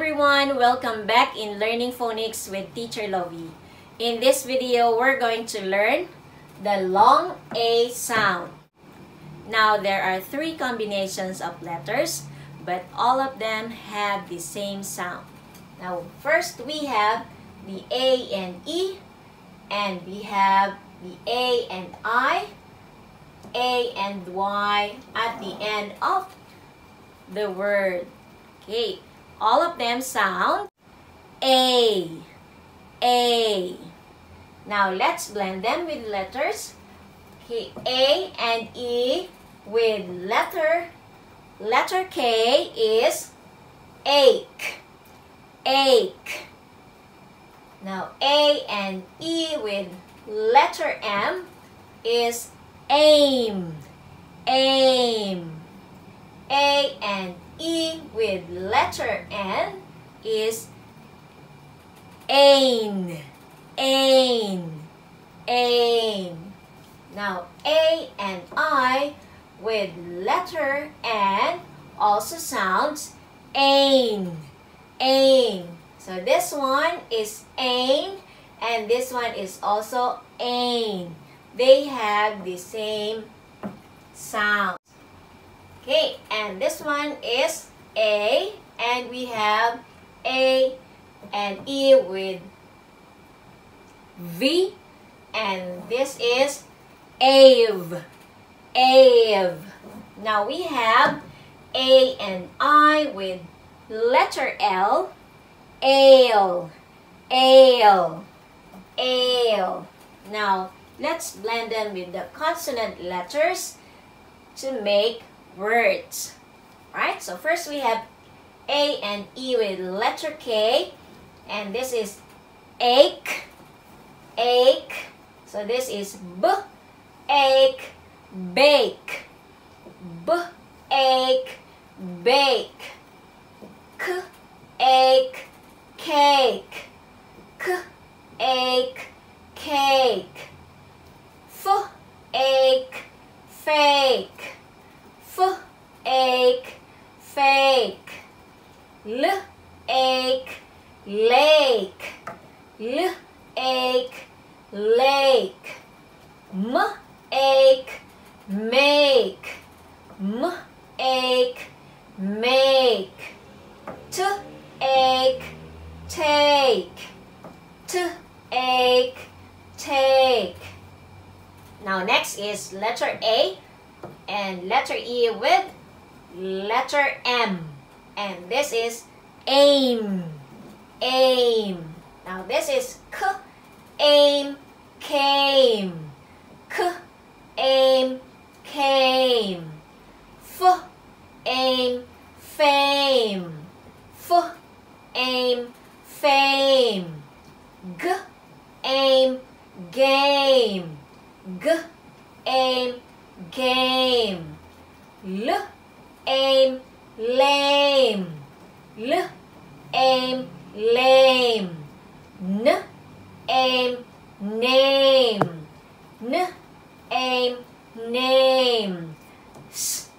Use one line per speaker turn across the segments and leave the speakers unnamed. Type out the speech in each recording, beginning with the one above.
everyone! Welcome back in Learning Phonics with Teacher Lovie. In this video, we're going to learn the long A sound. Now, there are three combinations of letters, but all of them have the same sound. Now, first we have the A and E, and we have the A and I, A and Y at the end of the word. Okay, all of them sound A, A. Now, let's blend them with letters. Okay, A and E with letter K is ache, ache. Now, A and E with letter M is aim, aim. A and E with letter N is ain, ain, ain. Now, A and I with letter N also sounds ain, ain. So this one is ain and this one is also ain. They have the same sound. Okay, and this one is A, and we have A and E with V, and this is ave, ave. Now we have A and I with letter L, ale, ale, ale. Now let's blend them with the consonant letters to make words. Right? So first we have A and E with letter K, and this is ache, ache. So this is B, ache, bake, B, ache, bake. K, ache, cake, K, ache, cake. F, ache, fake, F, ache, fake. L, ache, lake, L, ache, lake. M, ache, make, M, ache, make. T, ache, take, T, ache, take. Now next is letter A and letter E with letter M, and this is aim, aim. Now this is K, aim, came, K, aim, came. F, aim, fame, F, aim, fame. G, aim, game, G, aim, game. L, aim, lame, L, aim, lame. N, aim, name, N, aim, name. S,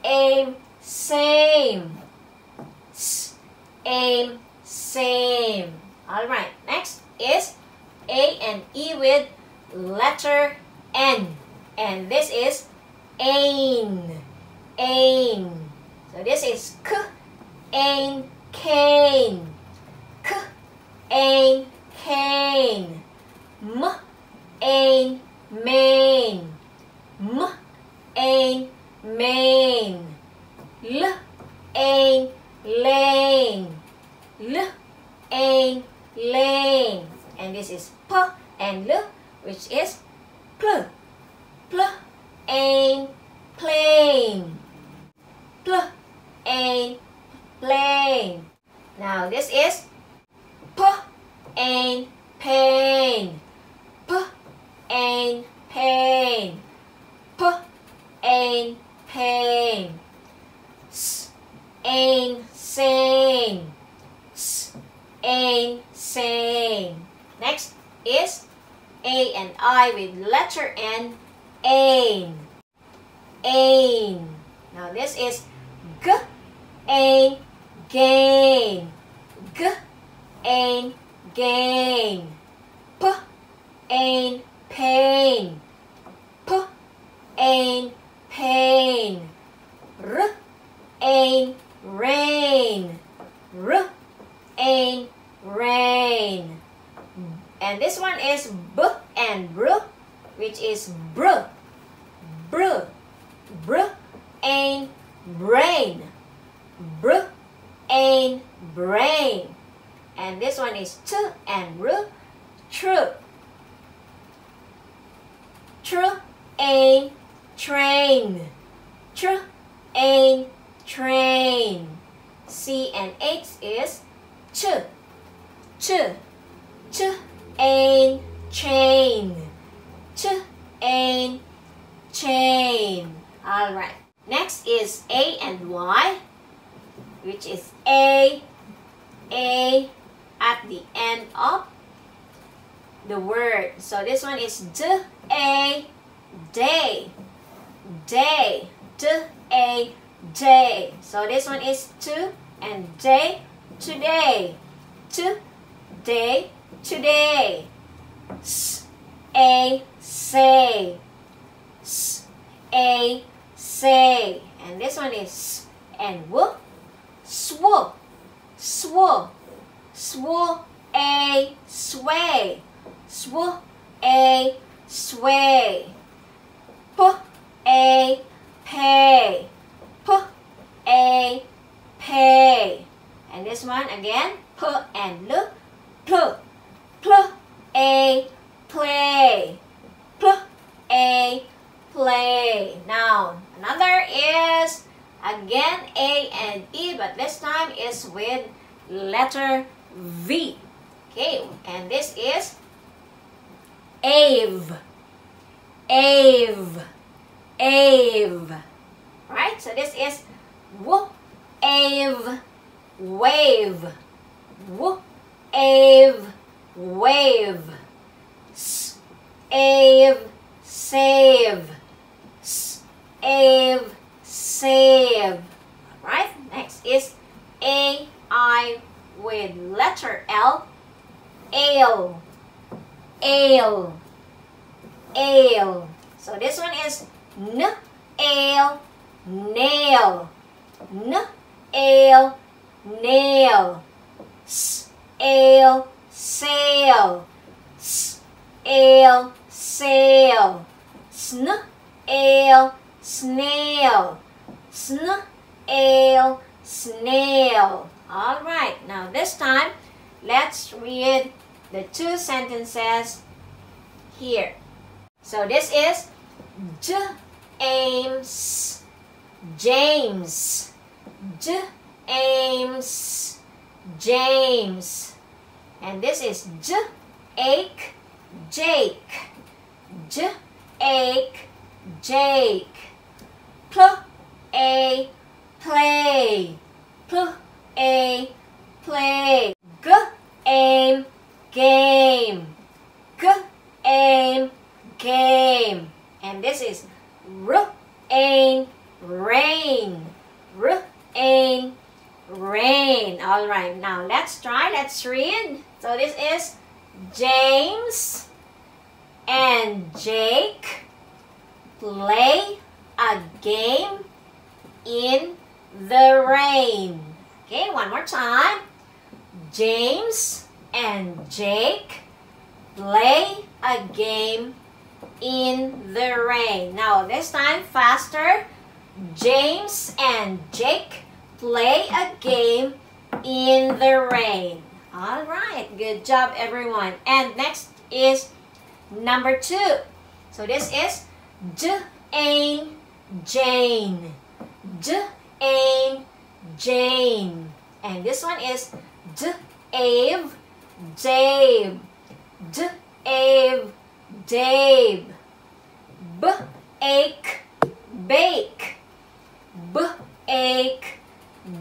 aim, same, S, aim, same. Alright, next is A and E with letter N, and this is ain, ain. So this is K, ain, cane, K, ain, cane. M, ain, main, M, ain, main. L, ain, lane, L, ain, lane. And this is P and L, which is pl, pl, ain, plane, pl, ain, plane. Now this is P, ain, pain, P, ain, pain, P, ain, pain. S, ain, sane, S, ain, sane. Next is A and I with letter N, ain, ain. Now this is G, ain, gain, G ain't gain. P ain't pain. P ain't pain. R ain't rain. R ain't rain. And this one is B and br, which is br. Br. Br ain't brain. Br ain't brain. And this one is T and R, tr. Tr ain't train. Tr ain't train. C and H is ch. Ch. Ch ain't chain. Ch ain't chain. Alright. Next is A and Y, which is A at the end of the word. So this one is D-A, day. Day. D-A, day. So this one is to and day, today. Today, today. S-A, say. S-A, say. And this one is S and W, sw. Sw. Sw, a, sway. Sw, a, sway. P, a, pay. P, a, pay. And this one again, P and L, pl. Pl, a, play. Pl, a, play. Now, another is again A and E, but this time is with letter V. Okay, and this is ave. Ave. Ave. Right? So this is w, ave, wave. W, ave, wave. S, ave, save. S, ave, save. Right? Next is A-I with letter L. Ale. Ale. Ale. So this one is N, ale, nail. N, ale, nail. S, ale, sail. S, ale, sail. Sn, ale, snail. Sn, ale, snail. Alright, now this time, let's read the two sentences here. So this is James. James. James. James. And this is Jake. Jake. Jake. Jake. Play. Play. Play. Play. Game. Game. Game. Game. And this is rain. Rain. Rain. Rain. All right. Now let's try. Let's read. So this is James and Jake play a game in the rain. Okay, one more time. James and Jake play a game in the rain. Now this time faster. James and Jake play a game in the rain. All right, good job everyone. And next is number 2. So this is Jane. Jane. Jane. Jane. And this one is Dave. Dave. Dave. Dave. Bake. Bake. Bake.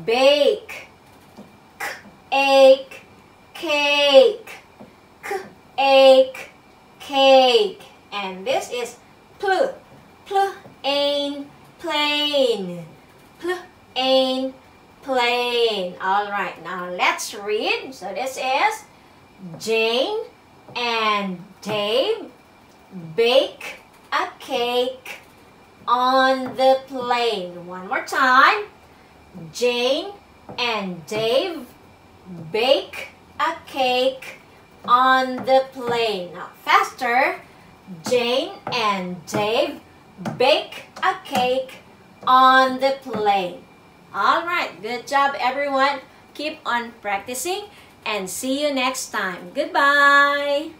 Bake. Cake. Cake. Cake. Cake. And this is plain. Plain. Plain. plane. All right, now let's read. So this is Jane and Dave bake a cake on the plane. One more time. Jane and Dave bake a cake on the plane. Now faster. Jane and Dave bake a cake on the plane. All right, good job everyone. Keep on practicing and see you next time. Goodbye.